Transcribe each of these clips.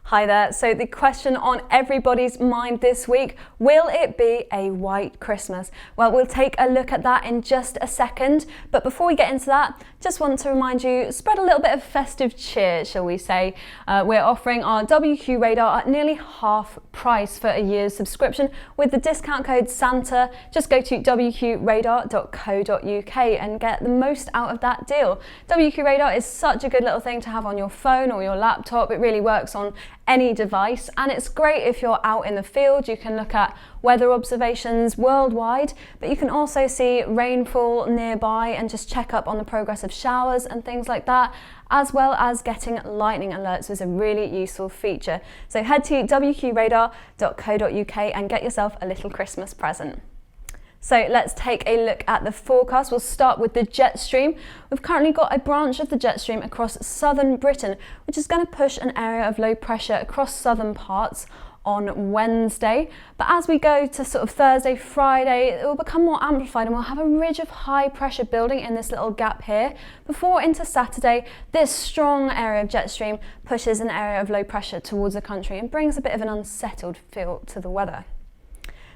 Hi there. So the question on everybody's mind this week, will it be a white Christmas? Well, we'll take a look at that in just a second. But before we get into that, just want to remind you, spread a little bit of festive cheer, shall we say. We're offering our WQRadar at nearly half price for a year's subscription with the discount code SANTA. Just go to WQRadar.co.uk and get the most out of that deal. WQRadar is such a good little thing to have on your phone or your laptop. It really works on any device, and it's great if you're out in the field. You can look at weather observations worldwide, but you can also see rainfall nearby and just check up on the progress of showers and things like that, as well as getting lightning alerts is a really useful feature. So head to WQRadar.co.uk and get yourself a little Christmas present. So let's take a look at the forecast. We'll start with the jet stream. We've currently got a branch of the jet stream across southern Britain, which is going to push an area of low pressure across southern parts on Wednesday. But as we go to sort of Thursday, Friday, it will become more amplified and we'll have a ridge of high pressure building in this little gap here. Before into Saturday, this strong area of jet stream pushes an area of low pressure towards the country and brings a bit of an unsettled feel to the weather.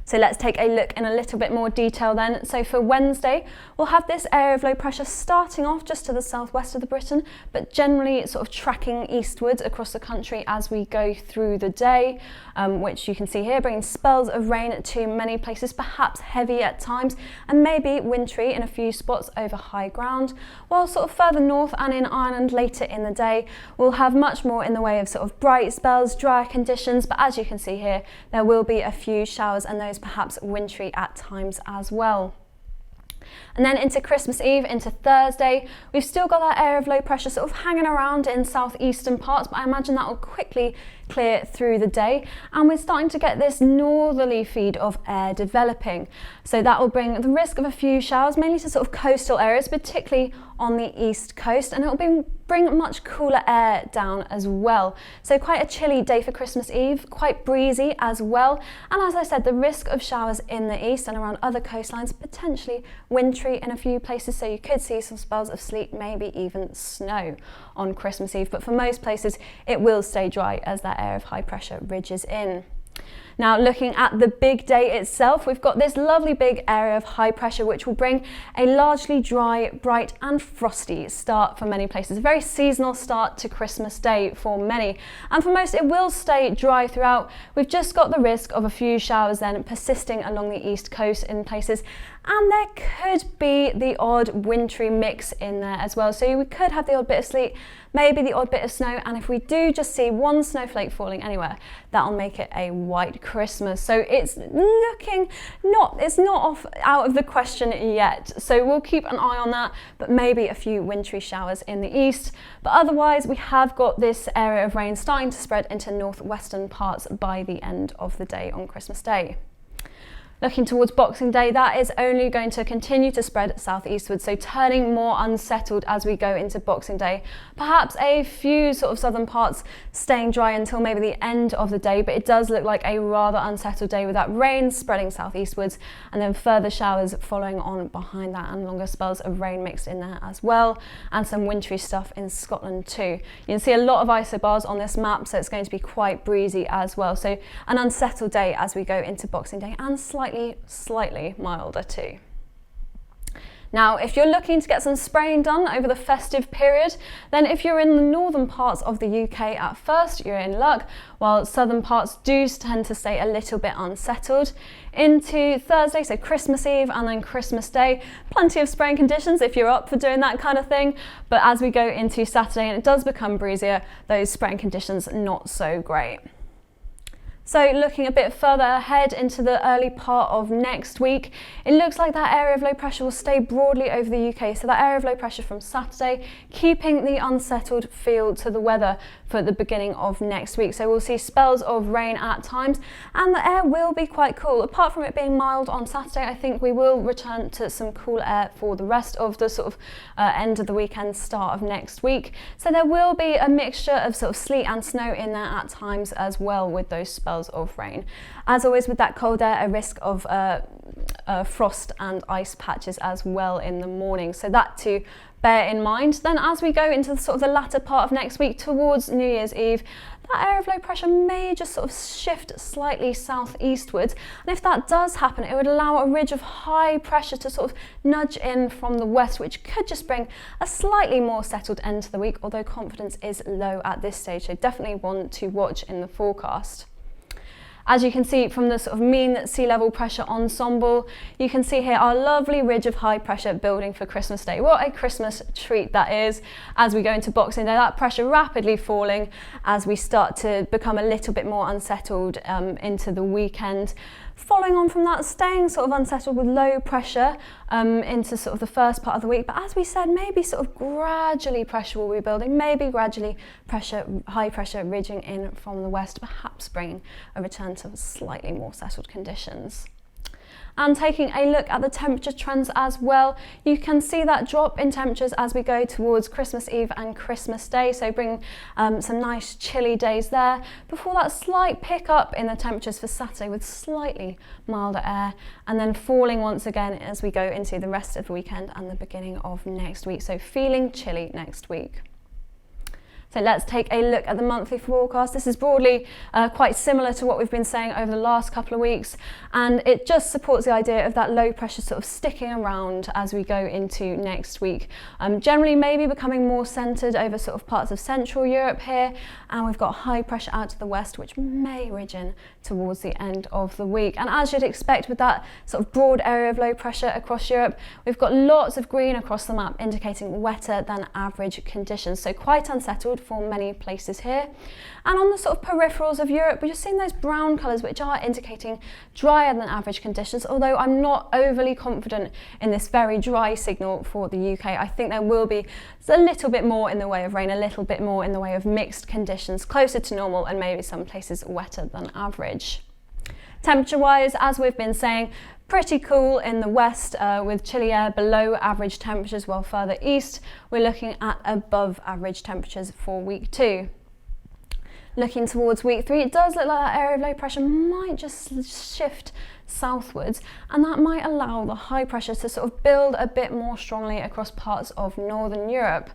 So let's take a look in a little bit more detail then. So for Wednesday, we'll have this area of low pressure starting off just to the southwest of the Britain, but generally sort of tracking eastwards across the country as we go through the day, which you can see here, bringing spells of rain to many places, perhaps heavy at times, and maybe wintry in a few spots over high ground. While sort of further north and in Ireland later in the day, we'll have much more in the way of sort of bright spells, drier conditions, but as you can see here, there will be a few showers and those perhaps wintry at times as well. And then into Christmas Eve, into Thursday, we've still got that area of low pressure sort of hanging around in southeastern parts, but I imagine that will quickly clear through the day, and we're starting to get this northerly feed of air developing. So that will bring the risk of a few showers, mainly to sort of coastal areas, particularly on the east coast, and it will bring much cooler air down as well. So quite a chilly day for Christmas Eve, quite breezy as well. And as I said, the risk of showers in the east and around other coastlines, potentially wintry in a few places. So you could see some spells of sleet, maybe even snow on Christmas Eve. But for most places, it will stay dry as that area of high pressure ridges in. Now looking at the big day itself, we've got this lovely big area of high pressure which will bring a largely dry, bright and frosty start for many places. A very seasonal start to Christmas Day for many, and for most it will stay dry throughout. We've just got the risk of a few showers then persisting along the east coast in places, and there could be the odd wintry mix in there as well. So we could have the odd bit of sleet, maybe the odd bit of snow, and if we do just see one snowflake falling anywhere, that'll make it a white Christmas. So it's looking it's not off out of the question yet. So we'll keep an eye on that, but maybe a few wintry showers in the east. But otherwise, we have got this area of rain starting to spread into northwestern parts by the end of the day on Christmas Day. Looking towards Boxing Day, that is only going to continue to spread southeastward, so turning more unsettled as we go into Boxing Day. Perhaps a few sort of southern parts staying dry until maybe the end of the day, but it does look like a rather unsettled day with that rain spreading southeastwards and then further showers following on behind that and longer spells of rain mixed in there as well, and some wintry stuff in Scotland too. You can see a lot of isobars on this map, so it's going to be quite breezy as well. So an unsettled day as we go into Boxing Day, and slightly milder too. Now, if you're looking to get some spraying done over the festive period, then if you're in the northern parts of the UK at first, you're in luck, while southern parts do tend to stay a little bit unsettled. Into Thursday, so Christmas Eve and then Christmas Day, plenty of spraying conditions if you're up for doing that kind of thing. But as we go into Saturday and it does become breezier, those spraying conditions not so great. So looking a bit further ahead into the early part of next week, it looks like that area of low pressure will stay broadly over the UK. So that area of low pressure from Saturday, keeping the unsettled feel to the weather for the beginning of next week. So we'll see spells of rain at times, and the air will be quite cool. Apart from it being mild on Saturday, I think we will return to some cool air for the rest of the sort of end of the weekend, start of next week. So there will be a mixture of sort of sleet and snow in there at times as well with those spells of rain. As always with that cold air, a risk of frost and ice patches as well in the morning. So that too bear in mind. Then as we go into the latter part of next week towards New Year's Eve, that area of low pressure may just sort of shift slightly southeastwards. And if that does happen, it would allow a ridge of high pressure to sort of nudge in from the west, which could just bring a slightly more settled end to the week, although confidence is low at this stage. So definitely one to watch in the forecast. As you can see from the sort of mean sea level pressure ensemble, you can see here our lovely ridge of high pressure building for Christmas Day. What a Christmas treat that is as we go into Boxing Day. That pressure rapidly falling as we start to become a little bit more unsettled into the weekend. Following on from that, staying sort of unsettled with low pressure into sort of the first part of the week. But as we said, maybe sort of gradually pressure will be building, maybe gradually high pressure ridging in from the west, perhaps bringing a return to slightly more settled conditions. And taking a look at the temperature trends as well, you can see that drop in temperatures as we go towards Christmas Eve and Christmas Day, so bring some nice chilly days there, before that slight pick up in the temperatures for Saturday with slightly milder air, and then falling once again as we go into the rest of the weekend and the beginning of next week, so feeling chilly next week. So let's take a look at the monthly forecast. This is broadly quite similar to what we've been saying over the last couple of weeks, and it just supports the idea of that low pressure sort of sticking around as we go into next week. Generally maybe becoming more centred over sort of parts of Central Europe here, and we've got high pressure out to the west, which may ridge in towards the end of the week. And as you'd expect with that sort of broad area of low pressure across Europe, we've got lots of green across the map indicating wetter than average conditions, so quite unsettled for many places here. And on the sort of peripherals of Europe, we're just seeing those brown colours which are indicating drier than average conditions, although I'm not overly confident in this very dry signal for the UK. I think there will be a little bit more in the way of rain, a little bit more in the way of mixed conditions, closer to normal and maybe some places wetter than average. Temperature wise, as we've been saying, pretty cool in the west with chilly air below average temperatures, while further east we're looking at above average temperatures for week 2. Looking towards week 3, it does look like that area of low pressure might just shift southwards, and that might allow the high pressure to sort of build a bit more strongly across parts of northern Europe.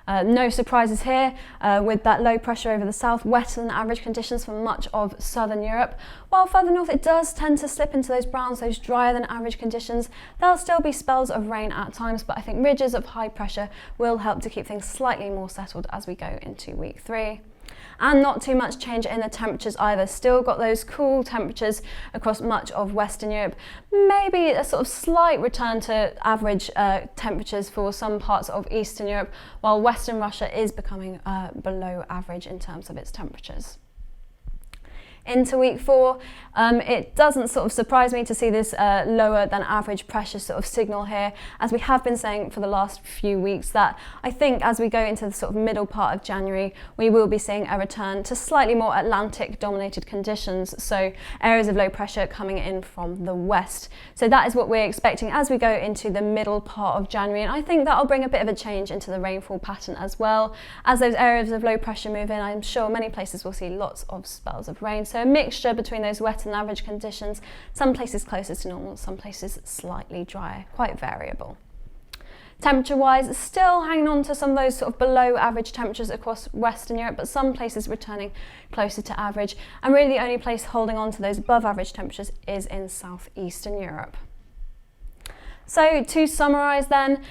No surprises here with that low pressure over the south, wetter than average conditions for much of southern Europe. While further north it does tend to slip into those browns, those drier than average conditions. There'll still be spells of rain at times, but I think ridges of high pressure will help to keep things slightly more settled as we go into week 3. And not too much change in the temperatures either. Still got those cool temperatures across much of Western Europe. Maybe a sort of slight return to average temperatures for some parts of Eastern Europe, while Western Russia is becoming below average in terms of its temperatures. Into week 4, it doesn't sort of surprise me to see this lower than average pressure sort of signal here, as we have been saying for the last few weeks that I think as we go into the sort of middle part of January, we will be seeing a return to slightly more Atlantic dominated conditions, so areas of low pressure coming in from the west. So that is what we're expecting as we go into the middle part of January, and I think that'll bring a bit of a change into the rainfall pattern as well. As those areas of low pressure move in, I'm sure many places will see lots of spells of rain. So a mixture between those wet and average conditions, some places closer to normal, some places slightly drier, quite variable. Temperature wise, still hanging on to some of those sort of below average temperatures across Western Europe, but some places returning closer to average, and really the only place holding on to those above average temperatures is in southeastern Europe. So to summarise then,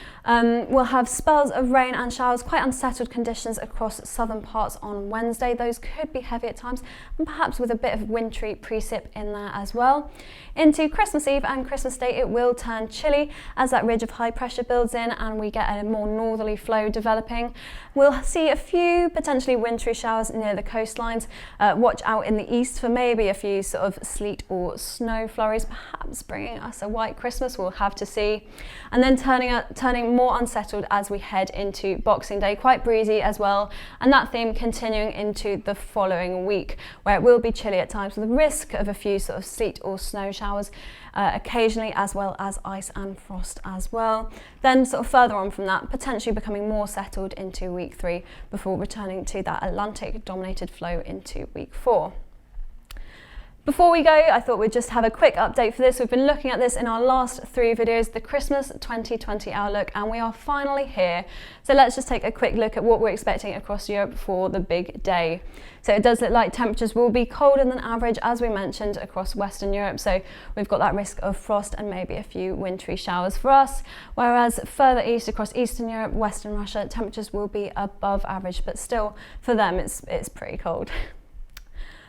we'll have spells of rain and showers, quite unsettled conditions across southern parts on Wednesday. Those could be heavy at times, and perhaps with a bit of wintry precip in there as well. Into Christmas Eve and Christmas Day, it will turn chilly as that ridge of high pressure builds in and we get a more northerly flow developing. We'll see a few potentially wintry showers near the coastlines. Watch out in the east for maybe a few sort of sleet or snow flurries, perhaps bringing us a white Christmas. We'll have to see. And then turning more unsettled as we head into Boxing Day, quite breezy as well, and that theme continuing into the following week, where it will be chilly at times with the risk of a few sort of sleet or snow showers occasionally, as well as ice and frost as well. Then sort of further on from that, potentially becoming more settled into week 3 before returning to that Atlantic dominated flow into week 4. Before we go, I thought we'd just have a quick update for this. We've been looking at this in our last 3 videos, the Christmas 2020 outlook, and we are finally here. So let's just take a quick look at what we're expecting across Europe for the big day. So it does look like temperatures will be colder than average, as we mentioned, across Western Europe. So we've got that risk of frost and maybe a few wintry showers for us. Whereas further east across Eastern Europe, Western Russia, temperatures will be above average, but still for them it's pretty cold.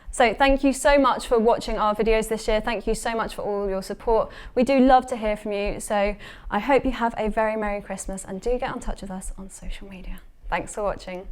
So thank you so much for watching our videos this year. Thank you so much for all your support. We do love to hear from you. So I hope you have a very Merry Christmas and do get in touch with us on social media. Thanks for watching.